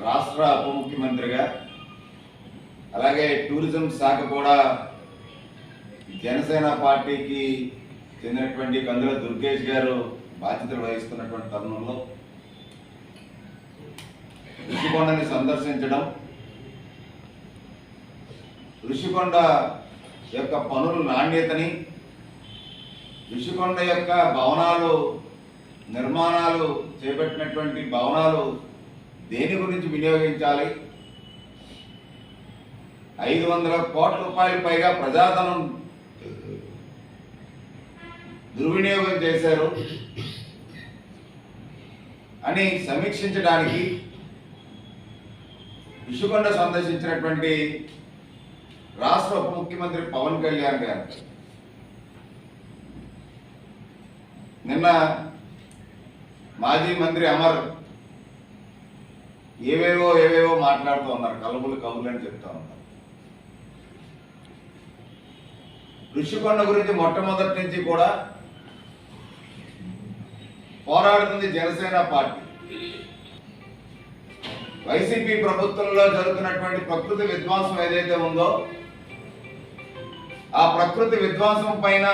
రాష్ట్ర ఉప ముఖ్యమంత్రిగా అలాగే టూరిజం శాఖ కూడా జనసేన పార్టీకి చెందినటువంటి కందుల దుర్గేష్ గారు బాధ్యతలు వహిస్తున్నటువంటి తరుణంలో ఋషికొండని సందర్శించడం, ఋషికొండ యొక్క పనుల నాణ్యతని, ఋషికొండ యొక్క భవనాలు నిర్మాణాలు చేపట్టినటువంటి భవనాలు దేని గురించి వినియోగించాలి, 500 కోట్ల రూపాయల పైగా ప్రజాధనం దుర్వినియోగం చేశారు అని సమీక్షించడానికి ఋషికొండ సందర్శించినటువంటి రాష్ట్ర ఉప ముఖ్యమంత్రి పవన్ కళ్యాణ్ గారు నిన్న మాజీ మంత్రి అమర్ ఏవేవో మాట్లాడుతూ ఉన్నారు, కబుర్లు అని చెప్తా ఉన్నారు. ఋషికొండ గురించి మొట్టమొదటి నుంచి కూడా పోరాడుతుంది జనసేన పార్టీ. వైసీపీ ప్రభుత్వంలో జరుగుతున్నటువంటి ప్రకృతి విధ్వంసం ఏదైతే ఉందో ఆ ప్రకృతి విధ్వంసం పైన